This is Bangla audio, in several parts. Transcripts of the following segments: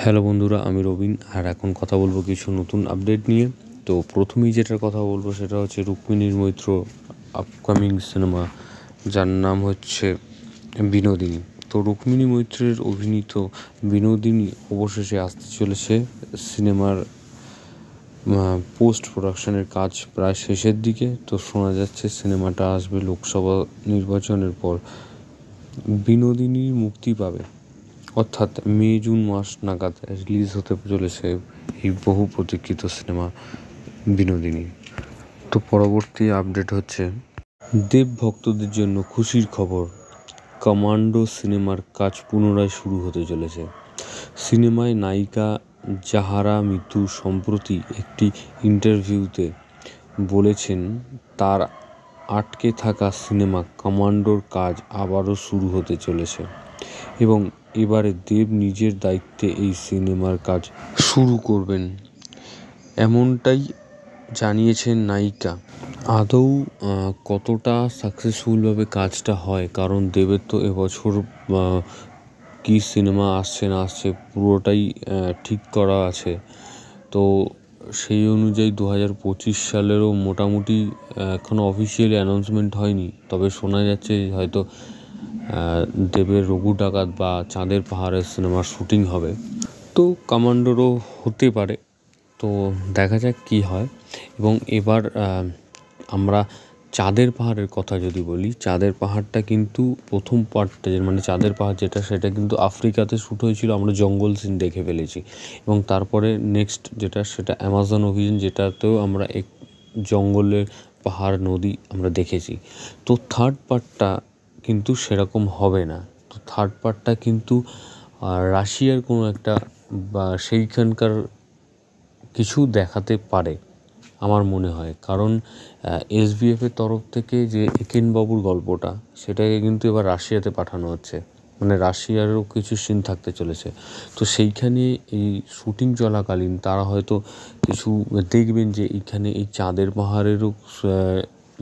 হ্যালো বন্ধুরা, আমি রবিন। আর এখন কথা বলবো কিছু নতুন আপডেট নিয়ে। তো প্রথমেই যেটার কথা বলবো সেটা হচ্ছে রুক্মিণীর মৈত্র আপকামিং সিনেমা, যার নাম হচ্ছে বিনোদিনী। তো রুক্মিণী মৈত্রের অভিনীত বিনোদিনী অবশেষে আসতে চলেছে। সিনেমার পোস্ট প্রোডাকশনের কাজ প্রায় শেষের দিকে। তো শোনা যাচ্ছে সিনেমাটা আসবে লোকসভা নির্বাচনের পর। বিনোদিনী মুক্তি পাবে, অর্থাৎ মে জুন মাস নাগাদ রিলিজ হতে চলেছে এই বহু প্রতীক্ষিত সিনেমা বিনোদিনী। তো পরবর্তী আপডেট হচ্ছে দেব ভক্তদের জন্য খুশির খবর, কমান্ডো সিনেমার কাজ পুনরায় শুরু হতে চলেছে। সিনেমায় নায়িকা জাহারা মিতু সম্প্রতি একটি ইন্টারভিউতে বলেছেন তার আটকে থাকা সিনেমা কমান্ডোর কাজ আবারও শুরু হতে চলেছে এবং এবারে দেব নিজের দায়িত্বে এই সিনেমার কাজ শুরু করবেন, এমনটাই জানিয়েছেন নায়িকা। আদৌ কতটা সাকসেসফুলভাবে কাজটা হয়, কারণ দেবের তো এবছর কী সিনেমা আসছে না আসছে পুরোটাই ঠিক করা আছে। তো সেই অনুযায়ী 2025 সালেরও মোটামুটি এখনও অফিসিয়ালি অ্যানাউন্সমেন্ট হয়নি, তবে শোনা যাচ্ছে হয়তো দেবের রঘু ডাকাত বা চাঁদের পাহাড়ের সিনেমার শুটিং হবে। তো কমান্ডোরও হতে পারে, তো দেখা যাক কী হয়। এবং এবার আমরা চাঁদের পাহাড়ের কথা যদি বলি, চাঁদের পাহাড়টা কিন্তু প্রথম পার্টটা মানে চাঁদের পাহাড় যেটা, সেটা কিন্তু আফ্রিকাতে শ্যুট হয়েছিল, আমরা জঙ্গল সিন দেখে ফেলেছি। এবং তারপরে নেক্সট যেটা, সেটা অ্যামাজন অভিযান, যেটাতেও আমরা এক জঙ্গলের পাহাড় নদী আমরা দেখেছি। তো থার্ড পার্টটা কিন্তু সেরকম হবে না। তো থার্ড পার্টটা কিন্তু রাশিয়ার কোনো একটা বা সেইখানকার কিছু দেখাতে পারে আমার মনে হয়, কারণ এসবিএফের তরফ থেকে যে একেনবাবুর গল্পটা, সেটাকে কিন্তু এবার রাশিয়াতে পাঠানো হচ্ছে, মানে রাশিয়ারও কিছু সিন থাকতে চলেছে। তো সেইখানে এই শ্যুটিং চলাকালীন তারা হয়তো কিছু দেখবেন যে এইখানে এই চাঁদের পাহাড়েরও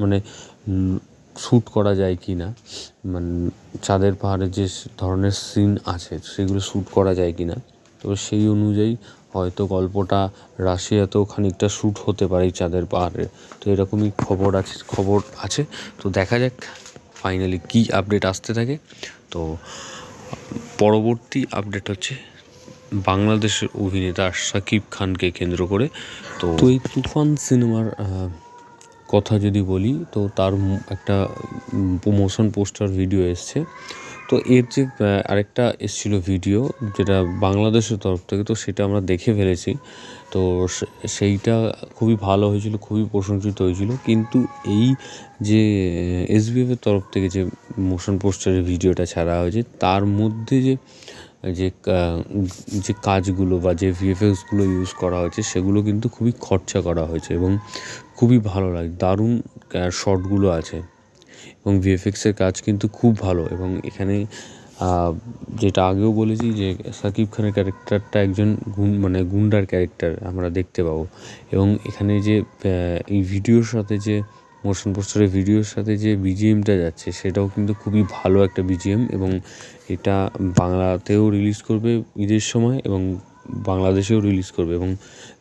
মানে শ্যুট করা যায় কি না, মানে চাঁদের পাহাড়ের যে ধরনের সিন আছে সেগুলো শ্যুট করা যায় কি না। তো সেই অনুযায়ী হয়তো গল্পটা রাশিয়াতেও খানিকটা শ্যুট হতে পারে এই চাঁদের পাহাড়ে। তো এরকমই খবর আছে। তো দেখা যাক ফাইনালি কী আপডেট আসতে থাকে। তো পরবর্তী আপডেট হচ্ছে বাংলাদেশের অভিনেতা শাকিব খানকে কেন্দ্র করে। তো এই তুফান সিনেমার কথা যদি বলি, তো তার একটা প্রমোশন পোস্টার ভিডিও এসছে। তো এর যে আরেকটা এসেছিলো ভিডিও, যেটা বাংলাদেশের তরফ থেকে, তো সেটা আমরা দেখে ফেলেছি। তো সেইটা খুবই ভালো হয়েছিল, খুবই প্রশংসিত হয়েছিল। কিন্তু এই যে এসবিএফের তরফ থেকে যে মোশন পোস্টারের ভিডিওটা ছাড়া হয়েছে, তার মধ্যে যে কাজগুলো বা যে ভিএফএক্সগুলো ইউজ করা হয়েছে, সেগুলো কিন্তু খুবই খরচা করা হয়েছে এবং খুবই ভালো লাগে, দারুণ শটগুলো আছে এবং ভিএফএক্সের কাজ কিন্তু খুব ভালো। এবং এখানে যেটা আগেও বলেছি যে শাকিব খানের ক্যারেক্টারটা একজন গুন্ডার ক্যারেক্টার আমরা দেখতে পাবো। এবং এখানে যে এই ভিডিওর সাথে যে মোশন পোস্টারের ভিডিওর সাথে যে বিজিএমটা যাচ্ছে, সেটাও কিন্তু খুবই ভালো একটা বিজিএম। এবং এটা বাংলাতেও রিলিজ করবে ঈদের সময় এবং বাংলাদেশেও রিলিজ করবে, এবং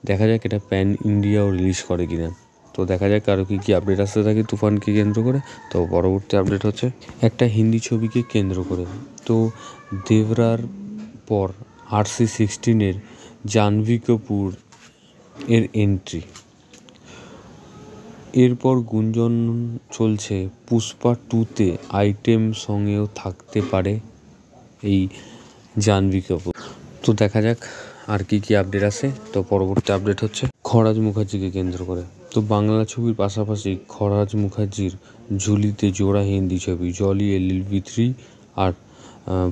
দেখা যাক এটা প্যান ইন্ডিয়াও রিলিজ করে কিনা। তো দেখা যাক আরও কী আপডেট আসতে থাকে তুফানকে কেন্দ্র করে। তো পরবর্তী আপডেট হচ্ছে একটা হিন্দি ছবিকে কেন্দ্র করে। তো দেবরার পর RC16 জাহ্নবী কপুর এর এন্ট্রি। এরপর গুঞ্জন চলছে পুষ্পা 2তে আইটেম সঙ্গেও থাকতে পারে এই জাহ্নবী কপুর। তো দেখা যাক আর কী আপডেট আসে। তো পরবর্তী আপডেট হচ্ছে খরাজ মুখার্জিকে কেন্দ্র করে। তো বাংলা ছবির পাশাপাশি খরাজ মুখার্জির ঝুলিতে জোড়া হিন্দি ছবি জলি LLB 3 আর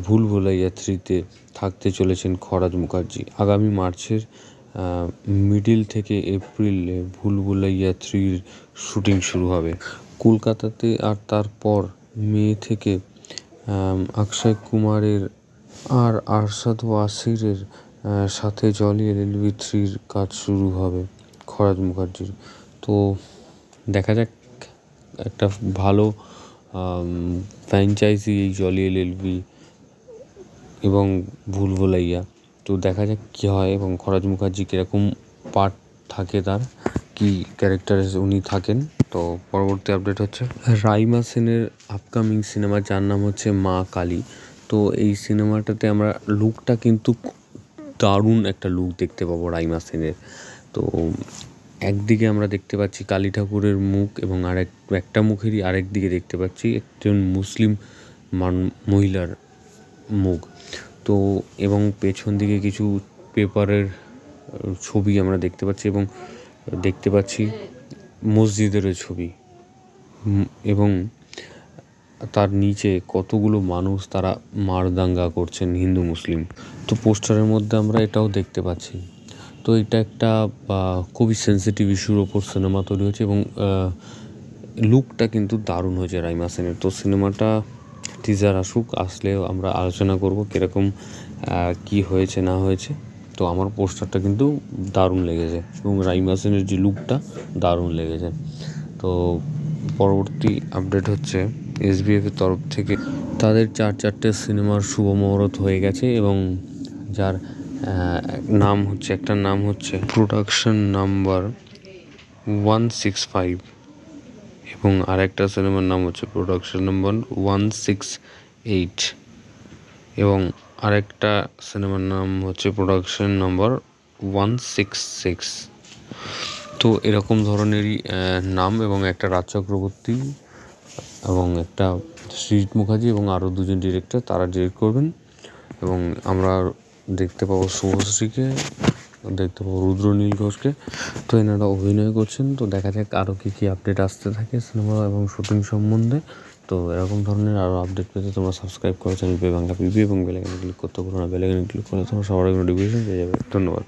ভুল ভুলাইয়া 3তে থাকতে চলেছেন খরাজ মুখার্জি। আগামী মার্চের মিডিল থেকে এপ্রিলে ভুল ভুলাইয়া 3-র শুটিং শুরু হবে কলকাতাতে। আর তারপর মে থেকে অক্ষয় কুমারের আর আরশাদ ওয়াসিরের সাথে জলি LLB 3-র কাজ শুরু হবে খরাজ মুখার্জির। তো দেখা যাক, একটা ভালো ফ্র্যাঞ্চাইজি এই জলি LLB এবং ভুল ভুলাইয়া। তো দেখা যাক কী হয় এবং খরাজ মুখার্জি কীরকম পার্ট থাকে, তার কী ক্যারেক্টারে উনি থাকেন। তো পরবর্তী আপডেট হচ্ছে রাইমা সেনের আপকামিং সিনেমা, যার নাম হচ্ছে মা কালী। তো এই সিনেমাটাতে আমরা লুকটা কিন্তু দারুণ একটা লুক দেখতে পাবো রাইমা সেনের। তো একদিকে আমরা দেখতে পাচ্ছি কালী ঠাকুরের মুখ এবং একটা মুখেরই আরেক দিকে দেখতে পাচ্ছি একজন মুসলিম মহিলার মুখ। তো এবং পেছন দিকে কিছু পেপারের ছবি আমরা দেখতে পাচ্ছি এবং দেখতে পাচ্ছি মসজিদেরও ছবি এবং তার নিচে কতগুলো মানুষ তারা মারদাঙ্গা করছেন, হিন্দু মুসলিম। তো পোস্টারের মধ্যে আমরা এটাও দেখতে পাচ্ছি। তো এটা একটা খুবই সেন্সিটিভ ইস্যুর ওপর সিনেমা তৈরি হয়েছে এবং লুকটা কিন্তু দারুণ হয়েছে রাইমা সেনের। তো সিনেমাটা টিজার আসলে আমরা আলোচনা করব কীরকম কী হয়েছে না হয়েছে। তো আমার পোস্টারটা কিন্তু দারুণ লেগেছে এবং রাইমা সেনের যে লুকটা দারুণ লেগেছে। তো পরবর্তী আপডেট হচ্ছে এসবিএফের তরফ থেকে তাদের 4 সিনেমার শুভ মুহূর্ত হয়ে গেছে এবং যার একটার নাম হচ্ছে প্রোডাকশন নাম্বার 165 এবং আরেকটা সিনেমার নাম হচ্ছে প্রোডাকশন নাম্বার 168 এবং আরেকটা সিনেমার নাম হচ্ছে প্রোডাকশন নাম্বার 166। তো এরকম ধরনেরই নাম এবং একটা রাজ চক্রবর্তী এবং একটা সৃজিত মুখার্জি এবং আরও 2জন ডিরেক্টর, তারা ডিরেক্ট করবেন। এবং আমরা দেখতে পাবো শুভশ্রীকে, দেখতে পাবো রুদ্রনীল ঘোষকে। তো এনারা অভিনয় করছেন। তো দেখা যাক আরও কী কী আপডেট আসতে থাকে সিনেমা এবং শুটিং সম্বন্ধে। তো এরকম ধরনের আরও আপডেট পেতে তোমরা সাবস্ক্রাইব করো চ্যানেল বাংলা পিবি এবং বেল আইকনে ক্লিক করতে ভুলো না। বেল আইকনে ক্লিক করলে তোমরা সবার আগে নোটিফিকেশন পেয়ে যাবে। ধন্যবাদ।